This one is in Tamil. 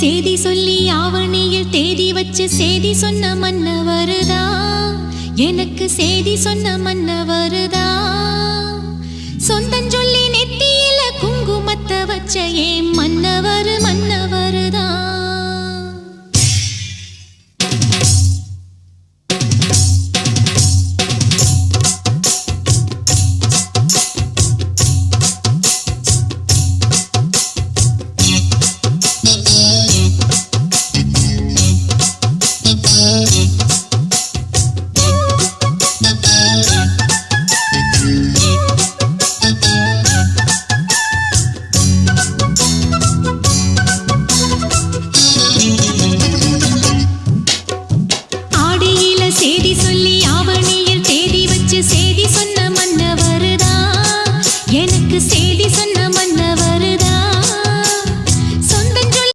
சேதி சொல்லி ஆவணியில் தேதி வச்சு சேதி சொன்ன மன்னவருதா எனக்கு சேதி சொன்ன மன்னவருதா சொந்தம் சொல்லி நெத்தியில குங்குமத்தை வச்ச ஏன் மன்னவர் மன்ன